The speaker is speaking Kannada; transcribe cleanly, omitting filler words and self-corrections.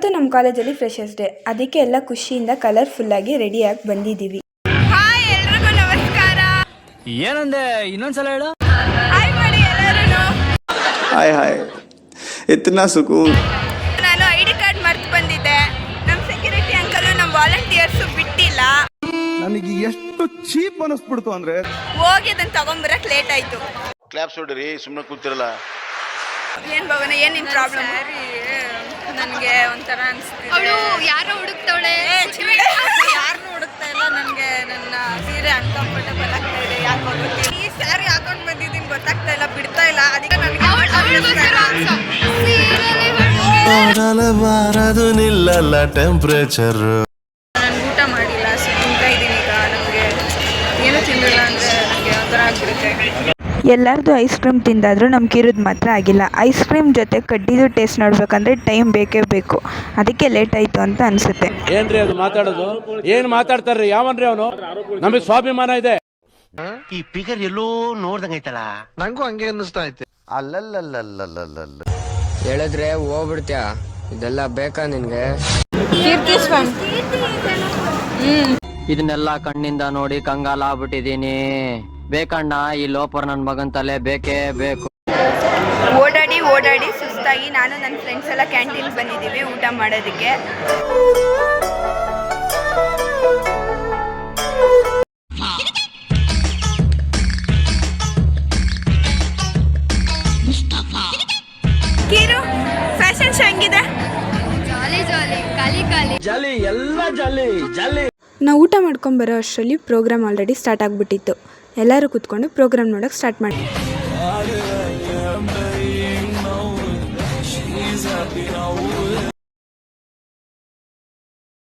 ಇವತ್ತು ನಮ್ಮ ಕಾಲೇಜಲ್ಲಿ ಫ್ರೆಶರ್ಸ್ ಡೇ, ಅದಕ್ಕೆ ಎಲ್ಲ ಖುಷಿಯಿಂದ ಕಲರ್ಫುಲ್ಲಾಗಿ ರೆಡಿಯಾಗಿ ಬಂದಿದ್ದೀವಿ. ಹಾಯ್ ಎಲ್ರಿಗೂ ನಮಸ್ಕಾರ. ಏನಂದೆ ಇನ್ನೊಂದ್ಸಲ ಹೇಳು. ಹಾಯ್ ಮಾಡಿ ಎಲ್ಲರೂ. ಹಾಯ್ ಹಾಯ್ ಇತ್ನಾ ಸುಕೂನ್. ನಾನು ಐಡಿ ಕಾರ್ಡ್ ಮರ್ತು ಬಂದಿದ್ದೆ. ನಮ್ಮ ಸೆಕ್ಯೂರಿಟಿ ಅಂಕಲ್ ನಮ್ಮ ವಾಲಂಟಿಯರ್ಸ್ ಬಿಟ್ಟಿಲ್ಲ. ನನಗೆ ಎಷ್ಟು ಚೀಪ್ ಅನಿಸ್ಬಿಡ್ತು ಅಂದ್ರೆ ಹೋಗಿ ಅದನ್ನ ತಗೊಂಬರಕ್ ಲೇಟ್ ಆಯ್ತು. ಕ್ಲಾಪ್ಸ್ ಹೊಡ್ರಿ, ಸುಮ್ಮನೆ ಕೂತಿರಲ್ಲ. ಏನ್ ಭವನ, ಏನ್ ನಿನ್ ಪ್ರಾಬ್ಲಮ್? ನನಗೆ ಒಂಥರ ಅನ್ಸ್ತಿದೆ. ಅವಳು ಯಾರೋ ಹುಡುಕ್ತವಳೆ. ಯಾರನ್ನೂ ಹುಡುಕ್ತಾ ಇಲ್ಲ. ನನಗೆ ನನ್ನ ಸೀರೆ ಅನ್ಕಂಫರ್ಟಬಲ್ ಆಗ್ತಾ ಇದೆ. ಯಾಕೆ ಗೊತ್ತಿಲ್ಲ. ಈ ಸ್ಯಾರಿ ಹಾಕೊಂಡ್ ಬಂದಿದ್ದೀನಿ, ಗೊತ್ತಾಗ್ತಾ ಇಲ್ಲ, ಬಿಡ್ತಾ ಇಲ್ಲ. ಅದಕ್ಕೆ ಬಾರದು ನಿಲ್ಲಲ್ಲ ಟೆಂಪರೇಚರ್. ನಾನು ಊಟ ಮಾಡಿಲ್ಲ, ಸುಮ್ಮನೆ ಇದ್ದೀನಿ ಈಗ. ನನಗೆ ಏನು ತಿಂದಿಲ್ಲ ಅಂದರೆ ನನಗೆ ಒಂಥರ ಆಗ್ಬಿಡುತ್ತೆ. ಎಲ್ಲರದು ಐಸ್ ಕ್ರೀಮ್ ತಿಂದಾದರೂ ನಮ್ಮ ಕಿರುದು ಮಾತ್ರ ಆಗಿಲ್ಲ. ಐಸ್ ಕ್ರೀಮ್ ಜೊತೆ ಕಡ್ಡಿದು ಟೇಸ್ಟ್ ನೋಡ್ಬೇಕಂದ್ರೆ ಟೈಮ್ ಬೇಕೇ ಬೇಕು. ಅದಕ್ಕೆ ಲೇಟ್ ಆಯಿತು ಅಂತ ಅನಿಸುತ್ತೆ. ಏನ್ರಿ ಅದು ಮಾತಾಡೋದು? ಏನು ಮಾತಾಡ್ತಾರ್ರಿ? ಯಾವನ್ರಿ ಅವನು? ನಮಗೆ ಸ್ವಾಭಿಮಾನ ಇದೆ. ಈ ಫಿಗರ್ ಎಲ್ಲೋ ನೋಡ್ದಂಗೈತಲ್ಲ. ನಂಗೂ ಹಂಗೆ ಅನ್ನಿಸ್ತಾ ಐತೆ. ಅಲ್ಲಲ್ಲಲ್ಲಲ್ಲಲ್ಲಲ್ಲ ಹೇಳಿದ್ರೆ ಹೋಗ್ಬಿಡ್ತೀಯ. ಇದೆಲ್ಲ ಬೇಕಾ ನಿನ್ಗೆ? ಇದನ್ನೆಲ್ಲ ಕಣ್ಣಿಂದ ನೋಡಿ ಕಂಗಾಲ ಆಗ್ಬಿಟ್ಟಿದೀನಿ. ಬೇಕಣ್ಣ, ಈ ಲೋಪರ್ ನನ್ನ ಮಗನ್ ತಲೆ ಬೇಕೇ ಬೇಕು. ಓಡಾಡಿ ಓಡಾಡಿ ಸುಸ್ತಾಗಿ ನಾನು ನನ್ನ ಫ್ರೆಂಡ್ಸ್ ಎಲ್ಲ ಕ್ಯಾಂಟೀನ್ ಬಂದಿದ್ದೀವಿ ಊಟ ಮಾಡೋದಕ್ಕೆ. ಕಿರು, ಫ್ಯಾಷನ್ ಶೋ ಹೆಂಗಿದೆ? ಜಾಲಿ ಜಾಲಿ, ಖಾಲಿ ಖಾಲಿ. ಜಾಲಿ, ಎಲ್ಲ ಜಾಲಿ ಜಾಲಿ. ನಾವು ಊಟ ಮಾಡ್ಕೊಂಬರೋ ಅಷ್ಟರಲ್ಲಿ ಪ್ರೋಗ್ರಾಮ್ ಆಲ್ರೆಡಿ ಸ್ಟಾರ್ಟ್ ಆಗಿಬಿಟ್ಟಿತ್ತು. ಎಲ್ಲರೂ ಕೂತ್ಕೊಂಡು ಪ್ರೋಗ್ರಾಮ್ ನೋಡೋಕೆ ಸ್ಟಾರ್ಟ್ ಮಾಡಿ.